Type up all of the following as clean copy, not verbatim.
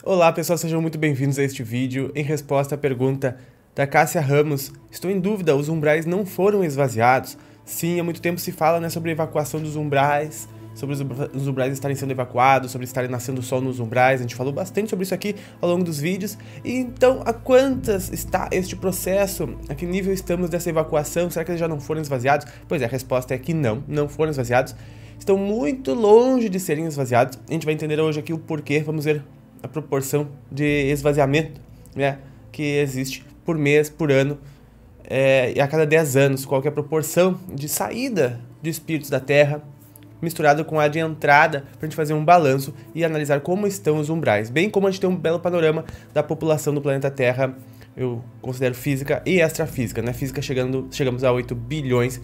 Olá pessoal, sejam muito bem-vindos a este vídeo. Em resposta à pergunta da Cássia Ramos, estou em dúvida, os umbrais não foram esvaziados? Sim, há muito tempo se fala, né, sobre a evacuação dos umbrais, sobre os umbrais estarem sendo evacuados, sobre estarem nascendo sol nos umbrais. A gente falou bastante sobre isso aqui ao longo dos vídeos. E então, a quantas está este processo? A que nível estamos dessa evacuação? Será que eles já não foram esvaziados? Pois é, a resposta é que não foram esvaziados. Estão muito longe de serem esvaziados. A gente vai entender hoje aqui o porquê. Vamos ver a proporção de esvaziamento, né, que existe por mês, por ano, e a cada 10 anos, qual que é a proporção de saída de espíritos da Terra misturado com a de entrada, para a gente fazer um balanço e analisar como estão os umbrais, bem como a gente tem um belo panorama da população do planeta Terra. Eu considero física e extrafísica, né? Física chegamos a 8 bilhões,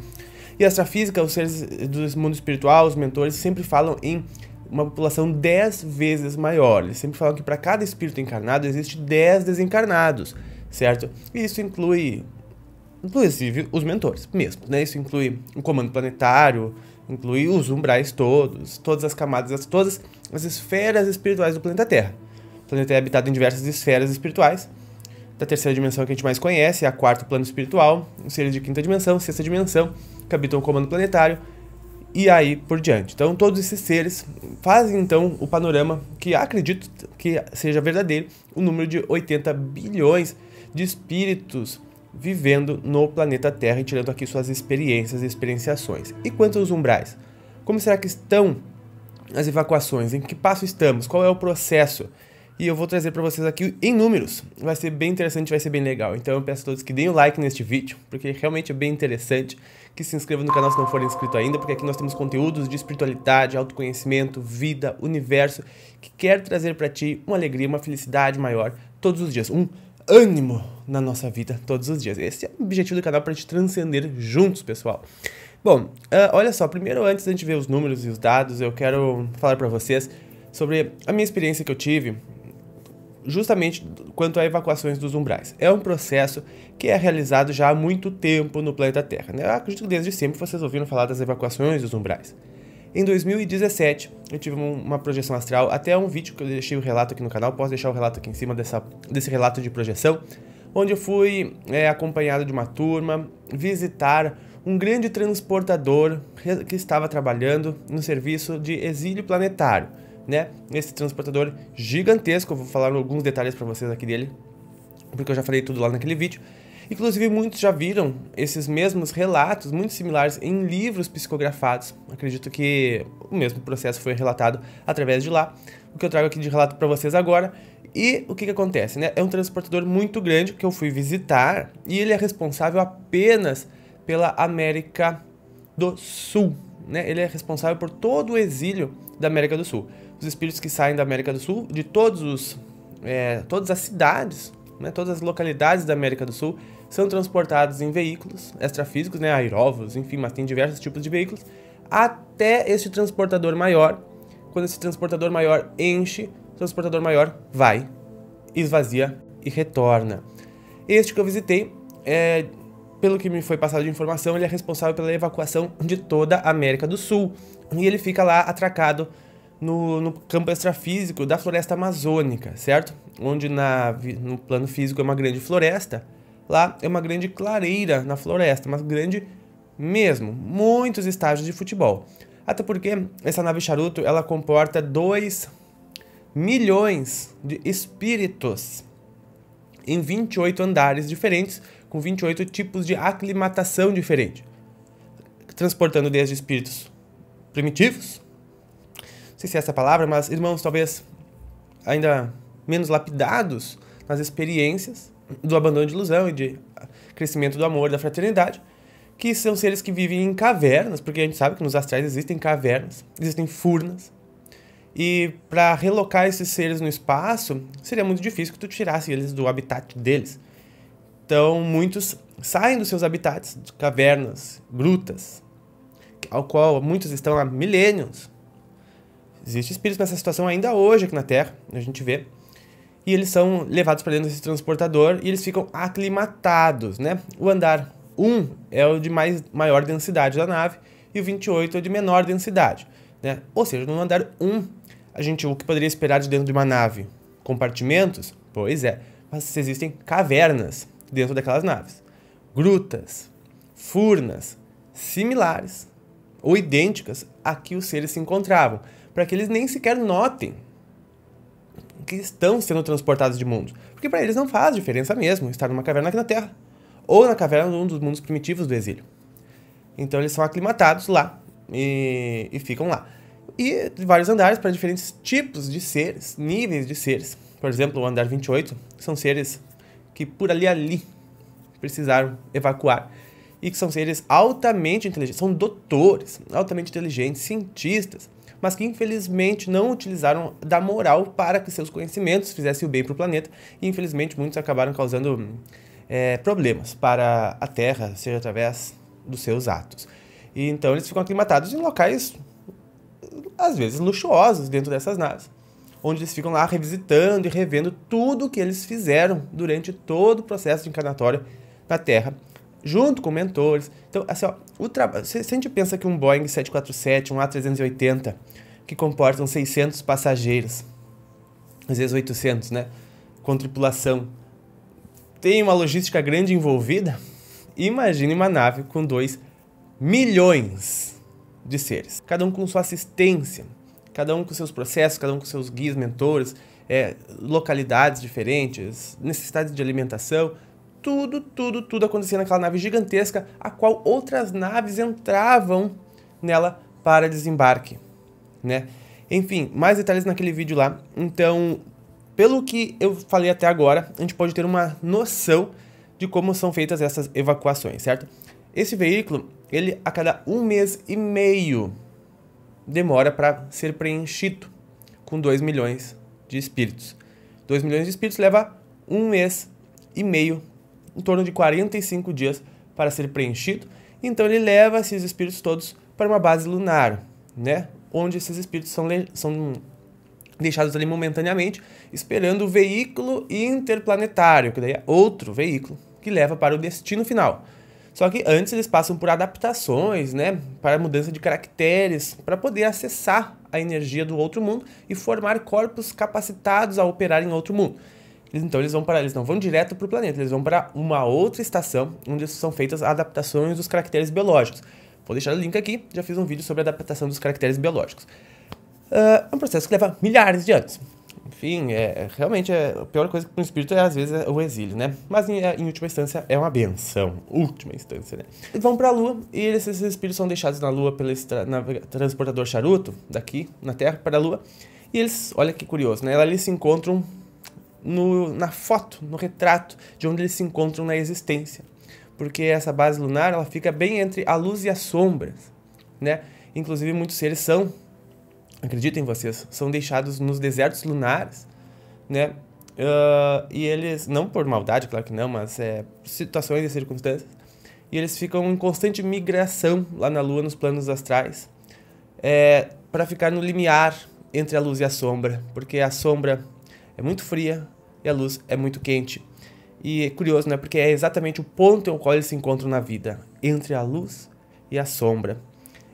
e extrafísica, os seres do mundo espiritual, os mentores, sempre falam em uma população 10 vezes maior. Eles sempre falam que para cada espírito encarnado existe 10 desencarnados, certo? E isso inclusive os mentores mesmo, né? Isso inclui o comando planetário, inclui os umbrais todas as camadas, todas as esferas espirituais do planeta Terra. O planeta é habitado em diversas esferas espirituais. Da terceira dimensão que a gente mais conhece é a quarto plano espiritual, os seres de quinta dimensão, sexta dimensão, que habitam o comando planetário, e aí por diante. Então todos esses seres fazem então o panorama que acredito que seja verdadeiro, o número de 80 bilhões de espíritos vivendo no planeta Terra e tirando aqui suas experiências e experienciações. E quanto aos umbrais? Como será que estão as evacuações? Em que passo estamos? Qual é o processo? E eu vou trazer para vocês aqui em números. Vai ser bem interessante, vai ser bem legal. Então eu peço a todos que deem o like neste vídeo, porque realmente é bem interessante. Que se inscrevam no canal se não forem inscritos ainda, porque aqui nós temos conteúdos de espiritualidade, autoconhecimento, vida, universo, que quero trazer para ti uma alegria, uma felicidade maior todos os dias. Um ânimo na nossa vida todos os dias. Esse é o objetivo do canal, para te transcender juntos, pessoal. Bom, olha só, primeiro, antes da gente ver os números e os dados, eu quero falar para vocês sobre a minha experiência que eu tive justamente quanto a evacuações dos umbrais. É um processo que é realizado já há muito tempo no planeta Terra, né? Eu acredito que desde sempre vocês ouviram falar das evacuações dos umbrais. Em 2017, eu tive uma projeção astral, até um vídeo que eu deixei o relato aqui no canal, posso deixar o relato aqui em cima desse relato de projeção, onde eu fui acompanhado de uma turma visitar um grande transportador que estava trabalhando no serviço de exílio planetário, né? Esse transportador gigantesco, eu vou falar alguns detalhes para vocês aqui dele, porque eu já falei tudo lá naquele vídeo. Inclusive, muitos já viram esses mesmos relatos, muito similares, em livros psicografados. Acredito que o mesmo processo foi relatado através de lá. O que eu trago aqui de relato para vocês agora. E o que acontece, né? É um transportador muito grande que eu fui visitar, e ele é responsável apenas pela América do Sul, né? Ele é responsável por todo o exílio da América do Sul. Os espíritos que saem da América do Sul, de todas as cidades, né, todas as localidades da América do Sul, são transportados em veículos extrafísicos, né, aeróvolos, enfim, mas tem diversos tipos de veículos, até este transportador maior. Quando esse transportador maior enche, o transportador maior vai, esvazia e retorna. Este que eu visitei, pelo que me foi passado de informação, ele é responsável pela evacuação de toda a América do Sul. E ele fica lá atracado no campo extrafísico da floresta amazônica, certo? Onde no plano físico é uma grande floresta, lá é uma grande clareira na floresta, mas grande mesmo, muitos estádios de futebol. Até porque essa nave charuto, ela comporta 2 milhões de espíritos em 28 andares diferentes, com 28 tipos de aclimatação diferente, transportando desde espíritos primitivos, não sei se é essa a palavra, mas irmãos talvez ainda menos lapidados nas experiências do abandono de ilusão e de crescimento do amor, da fraternidade, que são seres que vivem em cavernas, porque a gente sabe que nos astrais existem cavernas, existem furnas, e para relocar esses seres no espaço, seria muito difícil que tu tirasse eles do habitat deles. Então muitos saem dos seus habitats, de cavernas, grutas, ao qual muitos estão há milênios. Existem espíritos nessa situação ainda hoje aqui na Terra, a gente vê. E eles são levados para dentro desse transportador e eles ficam aclimatados, né? O andar 1 é o de maior densidade da nave e o 28 é o de menor densidade, né? Ou seja, no andar 1, o que poderia esperar de dentro de uma nave Compartimentos? Pois é, mas existem cavernas dentro daquelas naves. Grutas, furnas, similares ou idênticas a que os seres se encontravam, para que eles nem sequer notem que estão sendo transportados de mundo. Porque para eles não faz diferença mesmo estar numa caverna aqui na Terra, ou na caverna de um dos mundos primitivos do exílio. Então eles são aclimatados lá e ficam lá. E vários andares para diferentes tipos de seres, níveis de seres. Por exemplo, o andar 28 são seres que por ali precisaram evacuar. E que são seres altamente inteligentes, são doutores, altamente inteligentes, cientistas, mas que infelizmente não utilizaram da moral para que seus conhecimentos fizessem o bem para o planeta. E infelizmente muitos acabaram causando problemas para a Terra, seja através dos seus atos. E então eles ficam aclimatados em locais, às vezes, luxuosos dentro dessas naves, onde eles ficam lá revisitando e revendo tudo o que eles fizeram durante todo o processo de encarnatório na Terra, junto com mentores. Então, assim, ó, se a gente pensa que um Boeing 747, um A380, que comportam 600 passageiros, às vezes 800, né, com tripulação, tem uma logística grande envolvida, imagine uma nave com 2 milhões de seres, cada um com sua assistência, cada um com seus processos, cada um com seus guias, mentores, localidades diferentes, necessidades de alimentação, tudo acontecia naquela nave gigantesca, a qual outras naves entravam nela para desembarque, né? Enfim, mais detalhes naquele vídeo lá. Então, pelo que eu falei até agora, a gente pode ter uma noção de como são feitas essas evacuações, certo? Esse veículo, ele a cada 1 mês e meio demora para ser preenchido com 2 milhões de espíritos. 2 milhões de espíritos leva 1 mês e meio, em torno de 45 dias para ser preenchido. Então ele leva esses espíritos todos para uma base lunar, né? Onde esses espíritos são deixados ali momentaneamente, esperando o veículo interplanetário, que daí é outro veículo que leva para o destino final. Só que antes eles passam por adaptações, né, para mudança de caracteres, para poder acessar a energia do outro mundo e formar corpos capacitados a operar em outro mundo. Então eles não vão direto para o planeta, eles vão para uma outra estação, onde são feitas adaptações dos caracteres biológicos. Vou deixar o link aqui, já fiz um vídeo sobre a adaptação dos caracteres biológicos. É um processo que leva milhares de anos. Enfim, realmente a pior coisa para um espírito às vezes é o exílio, né? Mas em última instância é uma benção, última instância, né? Eles vão para a Lua e esses espíritos são deixados na Lua pelo transportador charuto, daqui na Terra para a Lua. E eles, olha que curioso, né? Eles se encontram na foto, no retrato de onde eles se encontram na existência. Porque essa base lunar, ela fica bem entre a luz e as sombras, né? Inclusive muitos seres acreditem vocês, são deixados nos desertos lunares, né? E eles, não por maldade, claro que não, mas situações e circunstâncias, e eles ficam em constante migração lá na Lua, nos planos astrais, para ficar no limiar entre a luz e a sombra, porque a sombra é muito fria e a luz é muito quente. E é curioso, né? Porque é exatamente o ponto em qual eles se encontram na vida, entre a luz e a sombra.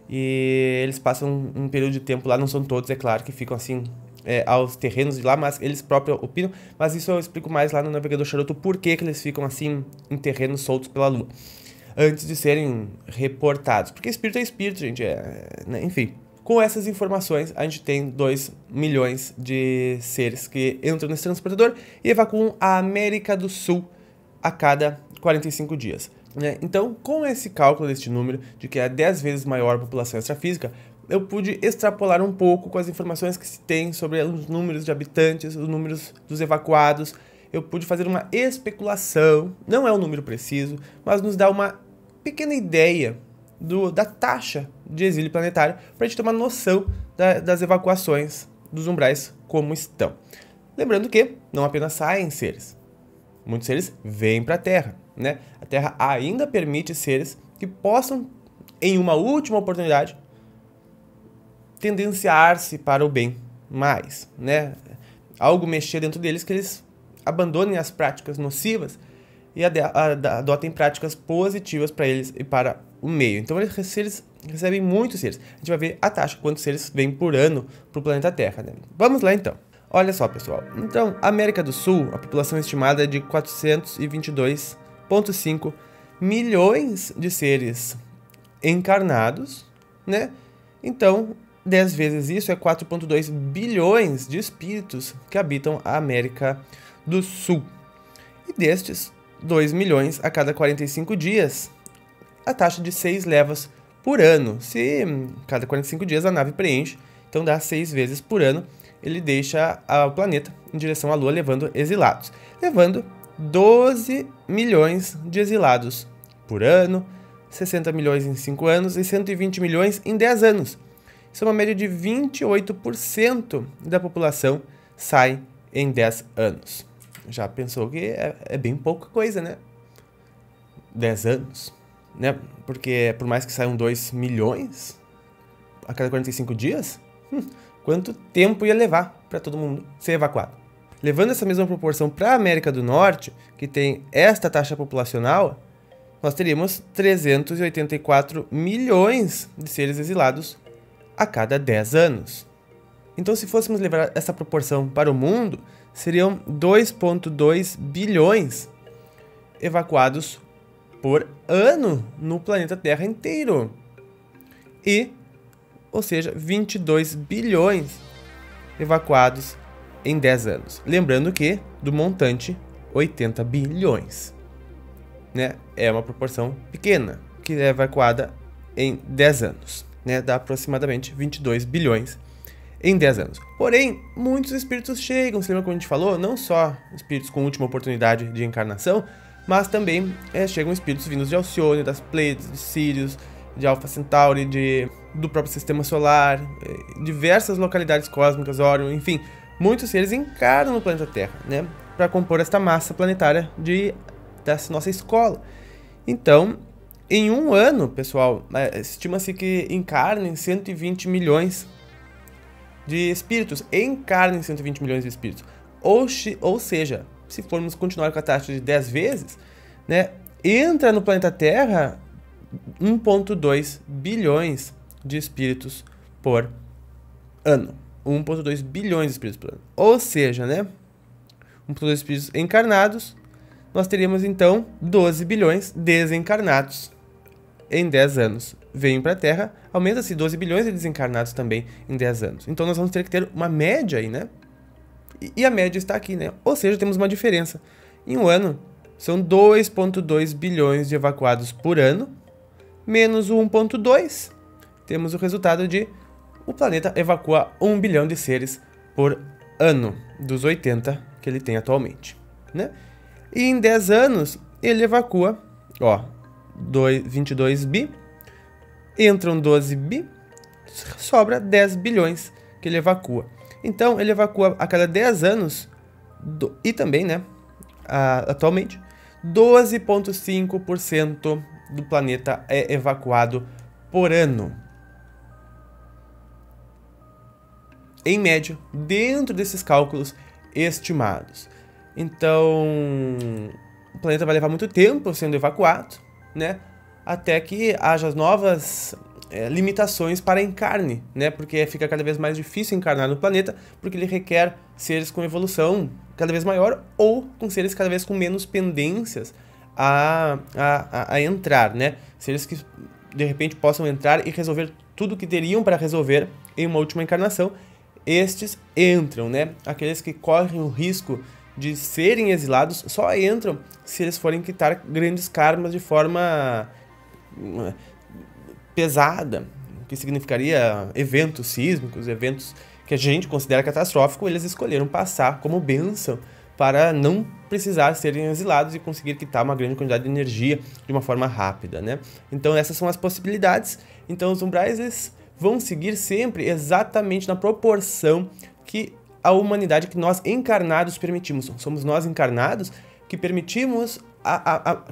E eles passam um período de tempo lá, não são todos, é claro, que ficam assim aos terrenos de lá, mas eles próprios opinam. Mas isso eu explico mais lá no Navegador Charuto, por que eles ficam assim em terrenos soltos pela Lua, antes de serem reportados. Porque espírito é espírito, gente, né? Enfim. Com essas informações, a gente tem 2 milhões de seres que entram nesse transportador e evacuam a América do Sul a cada 45 dias. Né? Então, com esse cálculo deste número, de que é 10 vezes maior a população extrafísica, eu pude extrapolar um pouco com as informações que se tem sobre os números de habitantes, os números dos evacuados. Eu pude fazer uma especulação, não é um número preciso, mas nos dá uma pequena ideia da taxa de exílio planetário, para a gente ter uma noção das evacuações dos umbrais como estão. Lembrando que não apenas saem seres, muitos seres vêm para a Terra, né? A Terra ainda permite seres que possam, em uma última oportunidade, tendenciar-se para o bem mais, né? Algo mexer dentro deles que eles abandonem as práticas nocivas e adotem práticas positivas para eles e para o meio. Então eles recebem muitos seres. A gente vai ver a taxa, quantos seres vêm por ano para o planeta Terra, né? Vamos lá então. Olha só, pessoal. Então, América do Sul, a população estimada é de 422,5 milhões de seres encarnados, né? Então, 10 vezes isso é 4,2 bilhões de espíritos que habitam a América do Sul. E destes, 2 milhões a cada 45 dias, a taxa de 6 levas por ano. Se cada 45 dias a nave preenche, então dá 6 vezes por ano, ele deixa o planeta em direção à Lua, levando exilados. Levando 12 milhões de exilados por ano, 60 milhões em 5 anos e 120 milhões em 10 anos. Isso é uma média de 28% da população sai em 10 anos. Já pensou que é bem pouca coisa, né? 10 anos, né? Porque por mais que saiam 2 milhões a cada 45 dias, quanto tempo ia levar para todo mundo ser evacuado? Levando essa mesma proporção para a América do Norte, que tem esta taxa populacional, nós teríamos 384 milhões de seres exilados a cada 10 anos. Então, se fôssemos levar essa proporção para o mundo, seriam 2,2 bilhões evacuados por ano no planeta Terra inteiro. Ou seja, 22 bilhões evacuados em 10 anos. Lembrando que do montante 80 bilhões, né? É uma proporção pequena que é evacuada em 10 anos, né? Dá aproximadamente 22 bilhões em 10 anos. Porém, muitos espíritos chegam, se lembra como a gente falou? Não só espíritos com última oportunidade de encarnação, mas também chegam espíritos vindos de Alcione, das Pleiades, de Sirius, de Alpha Centauri, do próprio Sistema Solar, diversas localidades cósmicas, Órion, enfim, muitos seres encarnam no planeta Terra, né, para compor esta massa planetária dessa nossa escola. Então, em um ano, pessoal, estima-se que encarnem 120 milhões de espíritos, encarnem 120 milhões de espíritos. Ou seja, se formos continuar com a taxa de 10 vezes, né, entra no planeta Terra 1,2 bilhões de espíritos por ano. 1,2 bilhões de espíritos por ano. Ou seja, né, 1,2 espíritos encarnados, nós teríamos então 12 bilhões desencarnados em 10 anos. Vêm para a Terra, aumenta-se 12 bilhões de desencarnados também em 10 anos. Então nós vamos ter que ter uma média aí, né? E a média está aqui, né? Ou seja, temos uma diferença. Em um ano, são 2,2 bilhões de evacuados por ano, menos o 1,2. Temos o resultado de o planeta evacua 1 bilhão de seres por ano, dos 80 que ele tem atualmente, né? E em 10 anos, ele evacua, 22 bi, entram 12 bi, sobra 10 bilhões que ele evacua. Então, ele evacua a cada 10 anos, e também, né, atualmente, 12,5% do planeta é evacuado por ano. Em média, dentro desses cálculos estimados. Então, o planeta vai levar muito tempo sendo evacuado, né, até que haja novas limitações para encarne, né, porque fica cada vez mais difícil encarnar no planeta, porque ele requer seres com evolução cada vez maior ou com seres cada vez com menos pendências a entrar, né, seres que de repente possam entrar e resolver tudo o que teriam para resolver em uma última encarnação. Estes entram, né, aqueles que correm o risco de serem exilados só entram se eles forem quitar grandes karmas de forma pesada, que significaria eventos sísmicos, eventos que a gente considera catastróficos. Eles escolheram passar como bênção para não precisar serem exilados e conseguir quitar uma grande quantidade de energia de uma forma rápida, né? Então essas são as possibilidades. Então os umbrais eles vão seguir sempre exatamente na proporção que a humanidade, que nós encarnados permitimos. Somos nós encarnados que permitimos,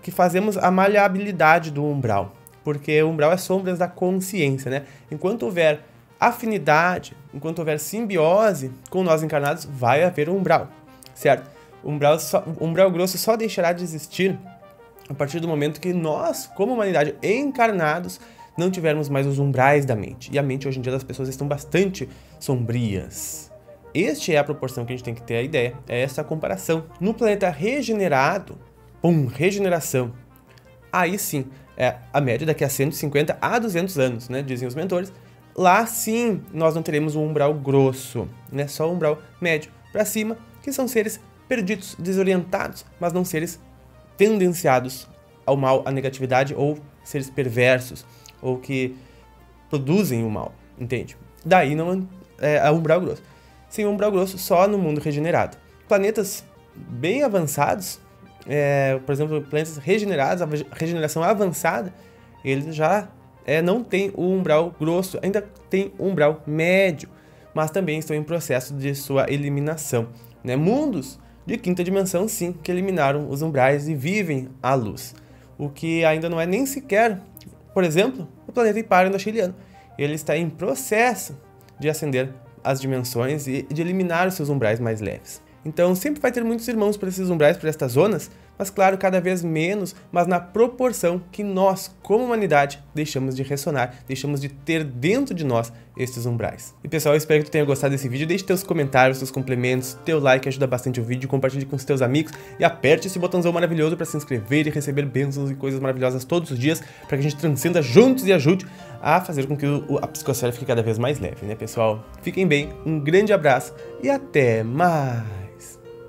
que fazemos a maleabilidade do umbral. Porque o umbral é sombras da consciência, né? Enquanto houver afinidade, enquanto houver simbiose com nós encarnados, vai haver umbral, certo? O umbral grosso só deixará de existir a partir do momento que nós, como humanidade encarnados, não tivermos mais os umbrais da mente. E a mente hoje em dia das pessoas estão bastante sombrias, Este é a proporção que a gente tem que ter a ideia, é essa comparação. No planeta regenerado, regeneração, aí sim, a média daqui a 150 a 200 anos, né, dizem os mentores. Lá sim, nós não teremos um umbral grosso, né, só um umbral médio para cima, que são seres perdidos, desorientados, mas não seres tendenciados ao mal, à negatividade, ou seres perversos, ou que produzem o mal, entende? Daí não é umbral grosso. Sim, umbral grosso só no mundo regenerado. Planetas bem avançados, por exemplo, planetas regenerados, a regeneração avançada, eles já não tem o umbral grosso, ainda tem o umbral médio, mas também estão em processo de sua eliminação, né? Mundos de quinta dimensão, sim, que eliminaram os umbrais e vivem à luz. O que ainda não é nem sequer, por exemplo, o planeta Hipário endoxiliano. Ele está em processo de ascender as dimensões e de eliminar os seus umbrais mais leves. Então sempre vai ter muitos irmãos para esses umbrais, para estas zonas, mas claro, cada vez menos, mas na proporção que nós, como humanidade, deixamos de ressonar, deixamos de ter dentro de nós estes umbrais. E pessoal, eu espero que tu tenha gostado desse vídeo, deixe teus comentários, teus complementos, teu like ajuda bastante o vídeo, compartilhe com os teus amigos e aperte esse botãozão maravilhoso para se inscrever e receber bênçãos e coisas maravilhosas todos os dias, para que a gente transcenda juntos e ajude a fazer com que a psicosfera fique cada vez mais leve, né pessoal? Fiquem bem, um grande abraço e até mais!